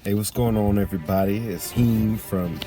Hey, what's going on, everybody? It's Heem from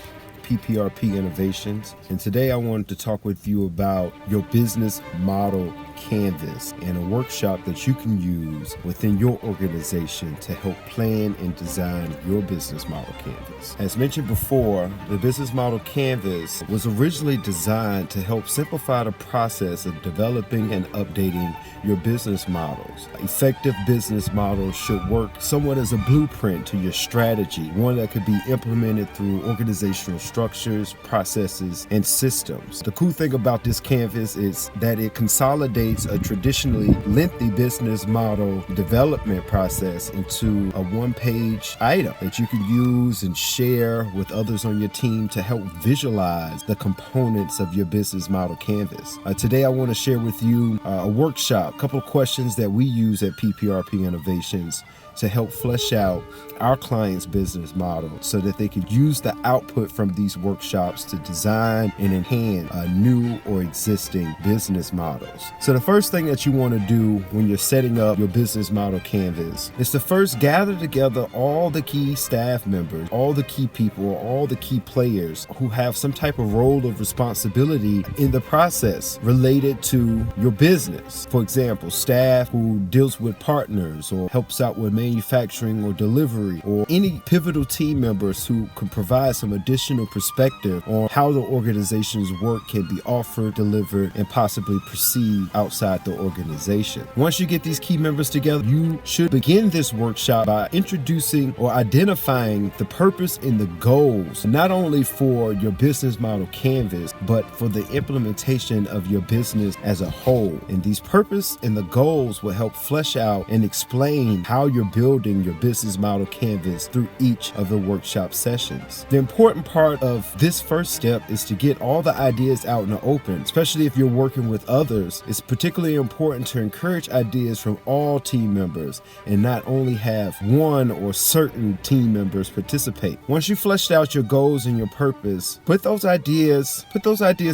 PPRP Innovations, and today I wanted to talk with you about your business model canvas and a workshop that you can use within your organization to help plan and design your business model canvas. As mentioned before, the business model canvas was originally designed to help simplify the process of developing and updating your business models. Effective business models should work somewhat as a blueprint to your strategy, one that could be implemented through organizational structures, processes, and systems. The cool thing about this canvas is that it consolidates a traditionally lengthy business model development process into a one-page item that you can use and share with others on your team to help visualize the components of your business model canvas. Today I want to share with you a workshop, a couple of questions that we use at PPRP Innovations to help flesh out our clients' business model so that they could use the output from these workshops to design and enhance new or existing business models. So the first thing that you want to do when you're setting up your business model canvas is to first gather together all the key staff members, all the key people, all the key players who have some type of role of responsibility in the process related to your business. For example, staff who deals with partners or helps out with manufacturing or delivery, or any pivotal team members who can provide some additional perspective on how the organization's work can be offered, delivered, and possibly perceived outside the organization. Once you get these key members together, you should begin this workshop by introducing or identifying the purpose and the goals, not only for your business model canvas, but for the implementation of your business as a whole. And these purpose and the goals will help flesh out and explain how you're building your business model canvas through each of the workshop sessions. The important part of this first step is to get all the ideas out in the open, especially if you're working with others. It's particularly important to encourage ideas from all team members and not only have one or certain team members participate. Once you fleshed out your goals and your purpose, put those ideas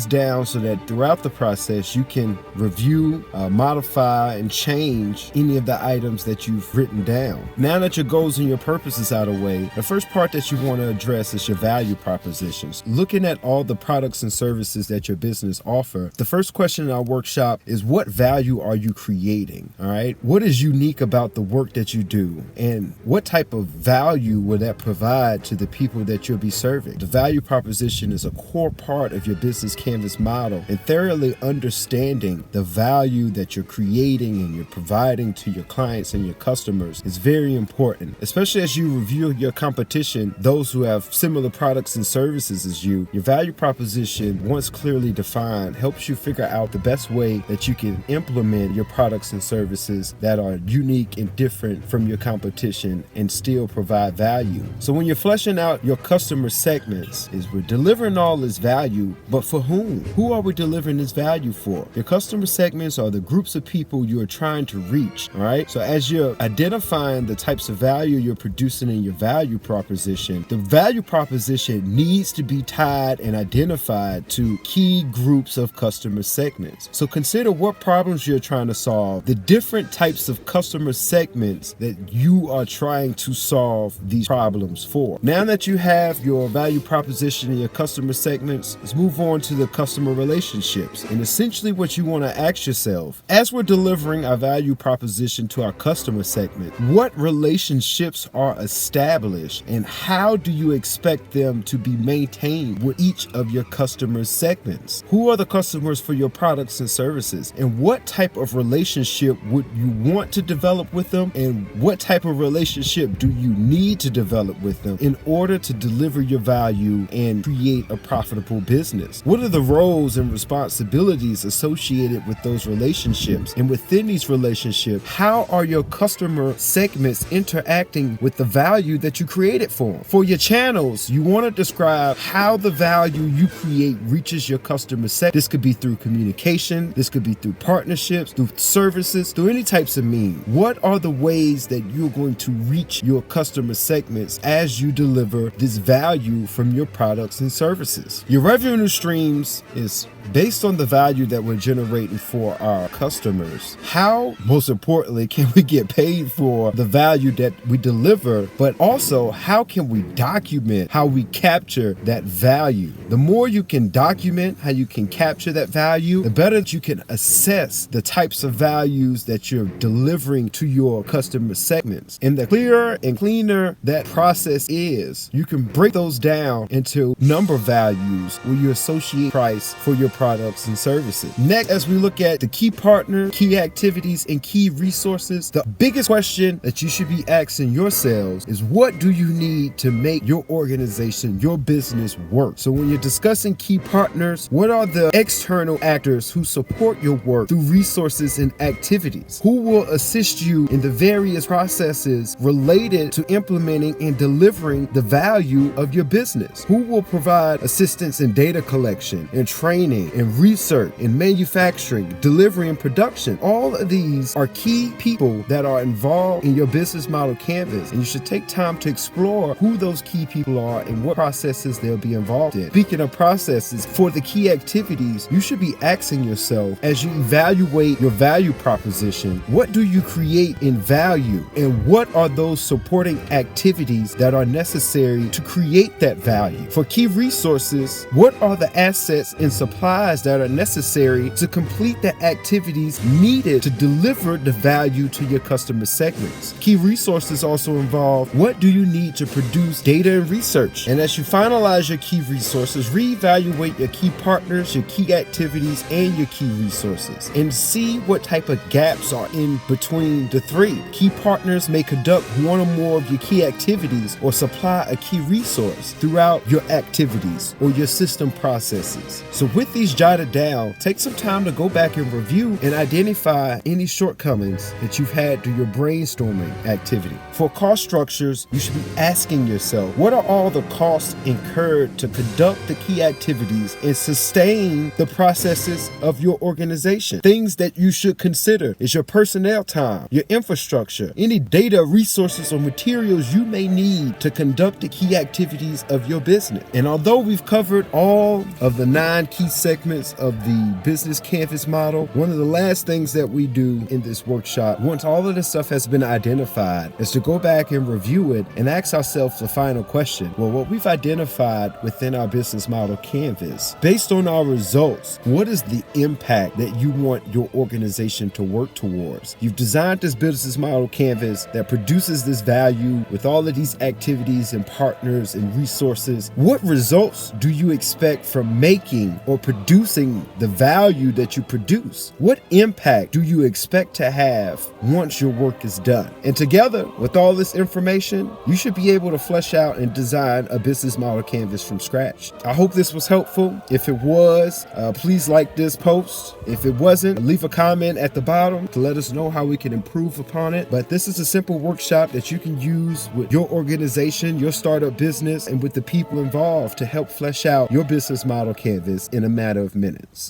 down so that throughout the process you can review, modify, and change any of the items that you've written down. Now that your goals and your purpose is out of the way, the first part that you want to address is your value propositions. Looking at all the products and services that your business offer, the first question in our workshop is, what value are you creating? All right. What is unique about the work that you do? And what type of value will that provide to the people that you'll be serving? The value proposition is a core part of your business canvas model, and thoroughly understanding the value that you're creating and you're providing to your clients and your customers is very important, especially as you review your competition, those who have similar products and services as you. Your value proposition, once clearly defined, helps you figure out the best way that you can implement your products and services that are unique and different from your competition and still provide value. So when you're fleshing out your customer segments, is we're delivering all this value, but for whom? Who are we delivering this value for? Your customer segments are the groups of people you are trying to reach, all right? So as you're identifying the types of value you're producing in your value proposition, the value proposition needs to be tied and identified to key groups of customer segments. So consider what problems you're trying to solve, the different types of customer segments that you are trying to solve these problems for. Now that you have your value proposition and your customer segments, let's move on to the customer relationships. And essentially what you want to ask yourself, as we're delivering our value proposition to our customer segment, what relationships are established and how do you expect them to be maintained with each of your customer segments? Who are the customers for your products and services? And what type of relationship would you want to develop with them? And what type of relationship do you need to develop with them in order to deliver your value and create a profitable business? What are the roles and responsibilities associated with those relationships? And within these relationships, how are your customer segments interacting with the value that you created for them? For your channels, you want to describe how the value you create reaches your customer set. This could be through communication, this could be through partnerships, through services, through any types of means. What are the ways that you're going to reach your customer segments as you deliver this value from your products and services? Your revenue streams is based on the value that we're generating for our customers. How, most importantly, can we get paid for for the value that we deliver, but also how can we document how we capture that value. The more you can document how you can capture that value, the better you can assess the types of values that you're delivering to your customer segments. And the clearer and cleaner that process is, you can break those down into number values where you associate price for your products and services. Next, as we look at the key partner, key activities, and key resources, the biggest question that you should be asking yourselves is, what do you need to make your organization, your business work? So when you're discussing key partners, what are the external actors who support your work through resources and activities? Who will assist you in the various processes related to implementing and delivering the value of your business? Who will provide assistance in data collection and training and research and manufacturing, delivery and production? All of these are key people that are involved in your business model canvas, and you should take time to explore who those key people are and what processes they'll be involved in. Speaking of processes, for the key activities, you should be asking yourself, as you evaluate your value proposition, what do you create in value, and what are those supporting activities that are necessary to create that value? For key resources, what are the assets and supplies that are necessary to complete the activities needed to deliver the value to your customer segments? Key resources also involve, what do you need to produce data and research? And as you finalize your key resources, reevaluate your key partners, your key activities, and your key resources, and see what type of gaps are in between the three. Key partners may conduct one or more of your key activities or supply a key resource throughout your activities or your system processes. So with these jotted down, take some time to go back and review and identify any shortcomings that you've had through your brainstorming activity. For cost structures, you should be asking yourself, what are all the costs incurred to conduct the key activities and sustain the processes of your organization? Things that you should consider is your personnel time, your infrastructure, any data, resources, or materials you may need to conduct the key activities of your business. And although we've covered all of the 9 key segments of the business canvas model, one of the last things that we do in this workshop, once all of this stuff has been identified, is to go back and review it and ask ourselves the final question. Well, what we've identified within our business model canvas, based on our results, what is the impact that you want your organization to work towards? You've designed this business model canvas that produces this value with all of these activities and partners and resources. What results do you expect from making or producing the value that you produce? What impact do you expect to have once your work is done? And together with all this information, you should be able to flesh out and design a business model canvas from scratch. I hope this was helpful. If it was, please like this post. If it wasn't, leave a comment at the bottom to let us know how we can improve upon it. But this is a simple workshop that you can use with your organization, your startup business, and with the people involved to help flesh out your business model canvas in a matter of minutes.